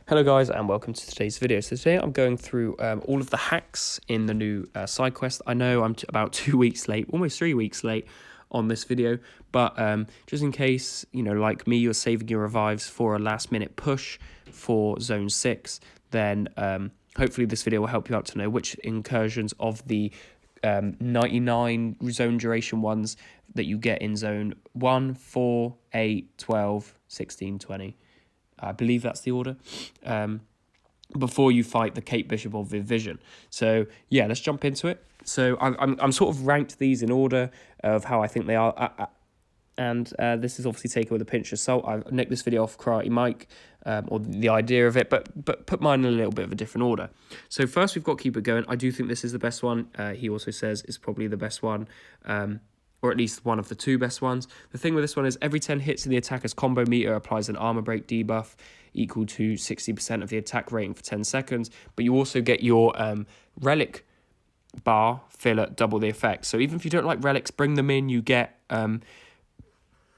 Hello guys and welcome to today's video. So today I'm going through all of the hacks in the new side quest. I know I'm about 2 weeks late, almost 3 weeks late on this video, but just in case, like me, you're saving your revives for a last minute push for Zone 6, then hopefully this video will help you out to know which incursions of the 99 zone duration ones that you get in Zone 1, 4, 8, 12, 16, 20. I believe that's the order, before you fight the Kate Bishop of Vision. So yeah, let's jump into it. So I'm sort of ranked these in order of how I think they are, and this is obviously taken with a pinch of salt. I've nicked this video off Karate Mike, or the idea of it, but put mine in a little bit of a different order. So first we've got Keep It Going. I do think this is the best one. He also says it's probably the best one. Or at least one of the two best ones. The thing with this one is every 10 hits in the attacker's combo meter applies an armor break debuff equal to 60% of the attack rating for 10 seconds, but you also get your relic bar fill at double the effect. So even if you don't like relics, bring them in. You get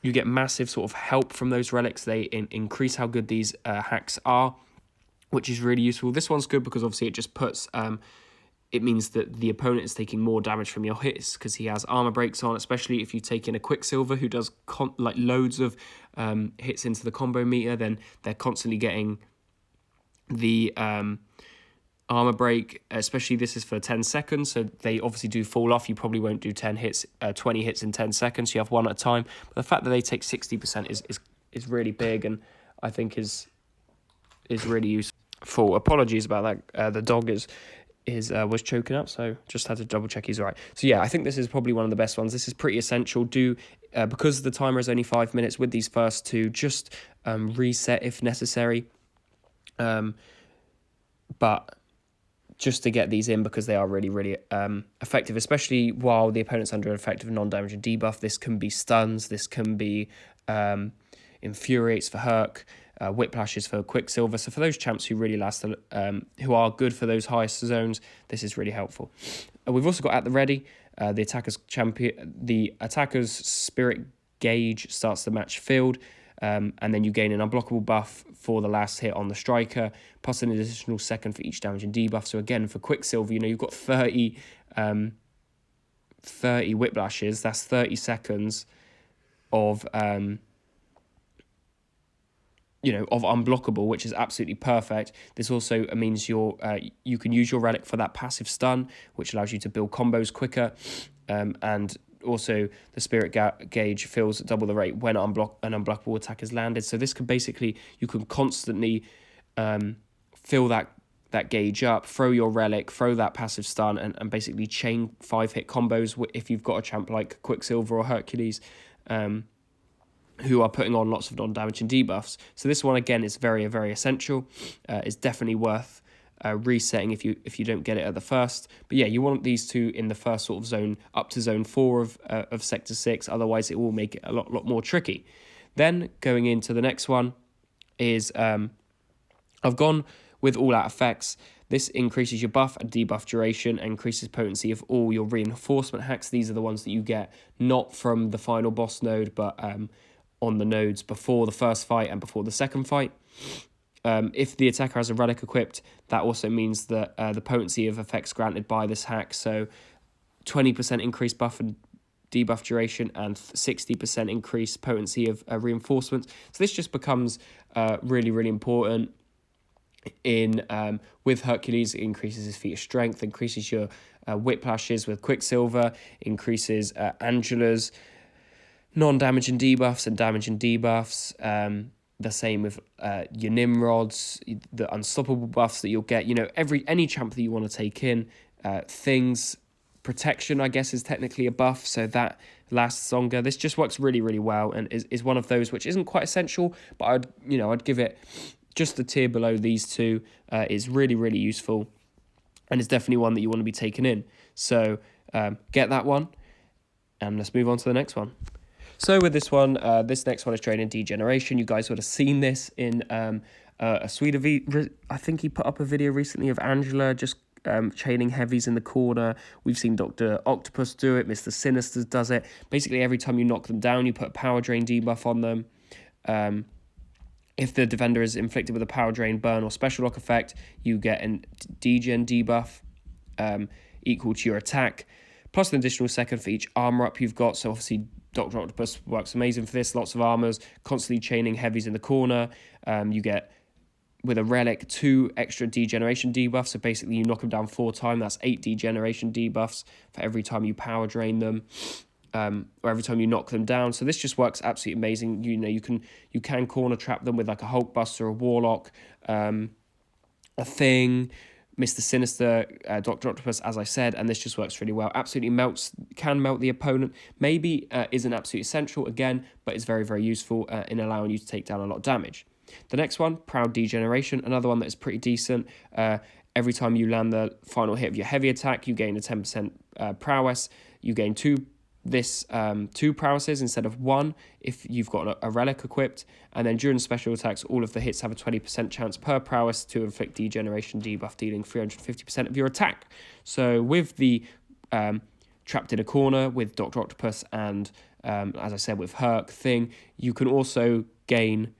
massive sort of help from those relics. They increase how good these hacks are, which is really useful. This one's good because obviously it just puts... it means that the opponent is taking more damage from your hits because he has armor breaks on, especially if you take in a Quicksilver who does loads of hits into the combo meter, then they're constantly getting the armor break, especially this is for 10 seconds, so they obviously do fall off. You probably won't do 10 hits, 20 hits in 10 seconds, you have one at a time. But the fact that they take 60% is really big, and I think is really useful. Apologies about that, the dog was choking up, so just had to double check he's all right. So yeah, I think this is probably one of the best ones. This is pretty essential. Because the timer is only 5 minutes with these first two, just reset if necessary, but just to get these in because they are really, really effective, especially while the opponent's under an effective non-damaging debuff. This can be stuns, this can be infuriates for Herc, whiplashes for Quicksilver. So for those champs who really last, who are good for those highest zones, this is really helpful. We've also got at the ready, the attacker's spirit gauge starts the match filled, and then you gain an unblockable buff for the last hit on the striker, plus an additional second for each damage and debuff. So again, for Quicksilver, you've got 30 whiplashes. That's 30 seconds of of unblockable, which is absolutely perfect. This also means you can use your relic for that passive stun, which allows you to build combos quicker, and also the spirit gauge fills at double the rate when an unblockable attack is landed. So this could basically, you can constantly fill that gauge up, throw your relic, throw that passive stun, and basically chain 5-hit combos if you've got a champ like Quicksilver or Hercules, who are putting on lots of non-damaging debuffs. So this one, again, is very, very essential. It's definitely worth resetting if you don't get it at the first. But yeah, you want these two in the first sort of zone up to zone 4 of Sector 6. Otherwise, it will make it a lot more tricky. Then going into the next one is I've gone with all-out effects. This increases your buff and debuff duration and increases potency of all your reinforcement hacks. These are the ones that you get not from the final boss node, but on the nodes before the first fight and before the second fight. If the attacker has a relic equipped, that also means that the potency of effects granted by this hack, so 20% increased buff and debuff duration and 60% increased potency of reinforcements. So this just becomes really, really important. With Hercules, it increases his feat of strength, increases your whiplashes with Quicksilver, increases Angela's non-damaging debuffs and damaging debuffs. The same with your Nimrods, the unstoppable buffs that you'll get. Any champ that you want to take in, things protection, I guess, is technically a buff, so that lasts longer. This just works really, really well, and is one of those which isn't quite essential, but I'd give it just a tier below these two. Is really, really useful, and it's definitely one that you want to be taking in. So get that one, and let's move on to the next one. So with this one, this next one is training Degeneration. You guys would have seen this in a Sweden. I think he put up a video recently of Angela just chaining heavies in the corner. We've seen Dr. Octopus do it. Mr. Sinister does it. Basically, every time you knock them down, you put a power drain debuff on them. If the defender is inflicted with a power drain, burn, or special lock effect, you get an degen debuff equal to your attack, plus an additional second for each armor up you've got. So obviously Dr. Octopus works amazing for this. Lots of armors, constantly chaining heavies in the corner. You get, with a relic, 2 extra degeneration debuffs. So basically you knock them down 4 times. That's 8 degeneration debuffs for every time you power drain them. Or every time you knock them down. So this just works absolutely amazing. You can corner trap them with like a Hulkbuster, a Warlock, a Thing, Mr. Sinister, Dr. Octopus, as I said, and this just works really well. Absolutely can melt the opponent. Maybe isn't absolutely essential, again, but it's very, very useful in allowing you to take down a lot of damage. The next one, Proud Degeneration, another one that is pretty decent. Every time you land the final hit of your heavy attack, you gain a 10% prowess. You gain 2 prowesses instead of 1 if you've got a relic equipped, and then during special attacks all of the hits have a 20% chance per prowess to inflict degeneration debuff, dealing 350% of your attack. So with the trapped in a corner with Dr. Octopus and as I said with Herc Thing, you can also gain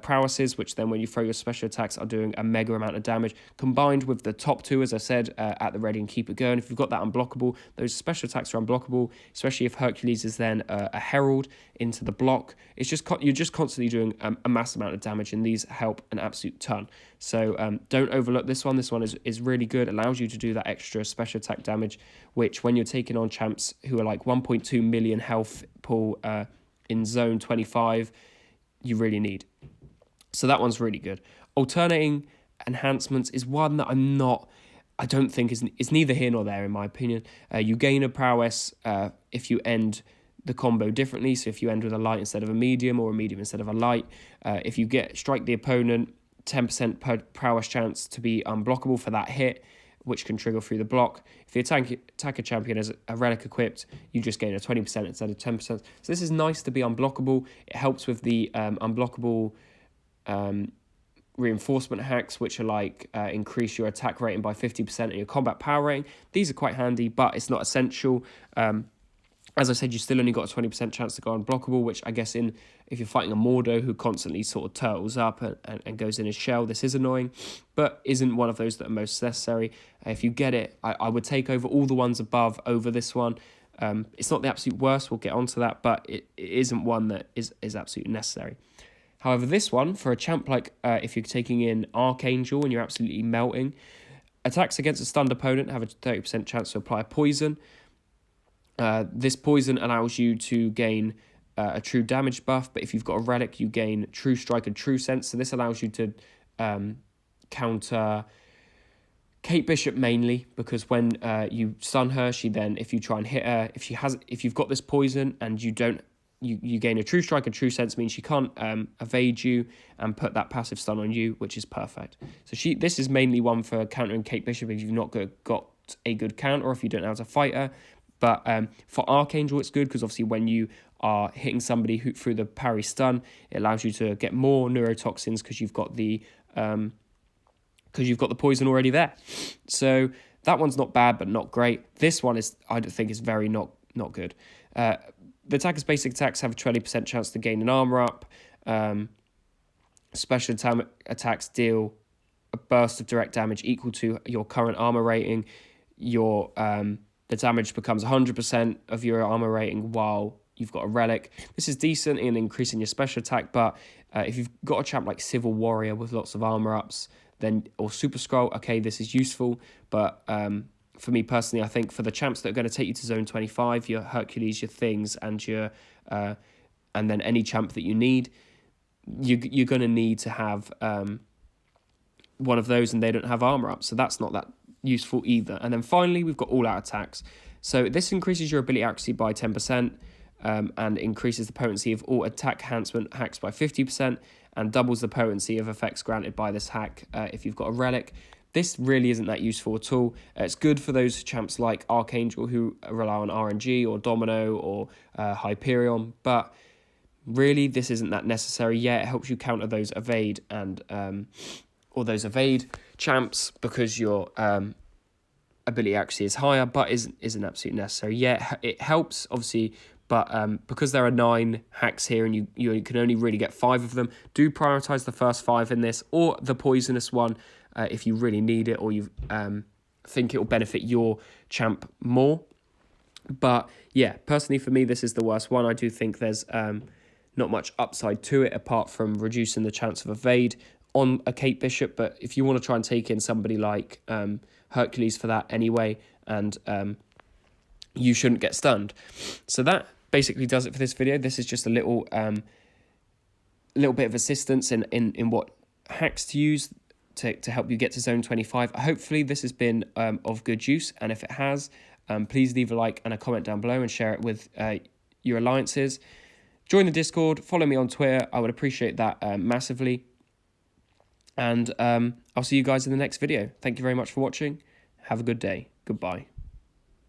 prowesses, which then when you throw your special attacks are doing a mega amount of damage, combined with the top 2, as I said, at the ready and keep it going. If you've got that unblockable, those special attacks are unblockable, especially if Hercules is then a herald into the block. It's just you're just constantly doing a mass amount of damage, and these help an absolute ton. So don't overlook this one. This one is really good, allows you to do that extra special attack damage, which when you're taking on champs who are like 1.2 million health pool in zone 25, you really need. So that one's really good. Alternating enhancements is one that I don't think is neither here nor there in my opinion. You gain a prowess if you end the combo differently. So if you end with a light instead of a medium, or a medium instead of a light. If you strike the opponent, 10% per prowess chance to be unblockable for that hit, which can trigger through the block. If the attacker champion has a relic equipped, you just gain a 20% instead of 10%. So this is nice to be unblockable. It helps with the unblockable reinforcement hacks, which are like increase your attack rating by 50% and your combat power rating. These are quite handy, but it's not essential. As I said, you still only got a 20% chance to go unblockable, which I guess if you're fighting a Mordo who constantly sort of turtles up and goes in his shell, this is annoying, but isn't one of those that are most necessary. If you get it, I would take over all the ones above over this one. It's not the absolute worst, we'll get onto that, but it isn't one that is absolutely necessary. However, this one, for a champ like if you're taking in Archangel and you're absolutely melting, attacks against a stunned opponent have a 30% chance to apply poison. This poison allows you to gain a true damage buff, but if you've got a relic, you gain true strike and true sense. So this allows you to counter Kate Bishop mainly, because when you stun her, she then, if you try and hit her, if you've got this poison and you gain a true strike and true sense, means she can't evade you and put that passive stun on you, which is perfect. So this is mainly one for countering Kate Bishop if you've not got a good counter, or if you don't know how to fight her. But for Archangel, it's good because obviously when you are hitting somebody through the parry stun, it allows you to get more neurotoxins because you've got the poison already there. So that one's not bad, but not great. This one I think is very not good. The attacker's basic attacks have a 20% chance to gain an armor up. Special attacks deal a burst of direct damage equal to your current armor rating. The damage becomes 100% of your armor rating while you've got a relic. This is decent in increasing your special attack, but if you've got a champ like Civil Warrior with lots of armor ups, or Super Scroll, okay, this is useful. But for me personally, I think for the champs that are going to take you to zone 25, your Hercules, your Things, and and then any champ that you need, you're going to need to have one of those, and they don't have armor up, so that's not that useful either. And then finally, we've got all-out attacks. So this increases your ability accuracy by 10%, and increases the potency of all attack enhancement hacks by 50%, and doubles the potency of effects granted by this hack if you've got a relic. This really isn't that useful at all. It's good for those champs like Archangel who rely on RNG or Domino or Hyperion, but really this isn't that necessary. Yeah, it helps you counter those evade or those evade champs because your ability accuracy is higher, but isn't absolutely necessary. Yeah, it helps obviously But because there are 9 hacks here and you can only really get 5 of them, do prioritize the first 5 in this, or the poisonous one if you really need it, or you think it will benefit your champ more. But yeah, personally for me, this is the worst one. I do think there's not much upside to it apart from reducing the chance of evade on a Kate Bishop. But if you want to try and take in somebody like Hercules for that anyway, and you shouldn't get stunned. So that basically does it for this video. This is just a little bit of assistance in what hacks to use to help you get to zone 25. Hopefully this has been of good use, and if it has, please leave a like and a comment down below and share it with your alliances. Join the Discord, follow me on Twitter. I would appreciate that massively. And I'll see you guys in the next video. Thank you very much for watching. Have a good day. Goodbye.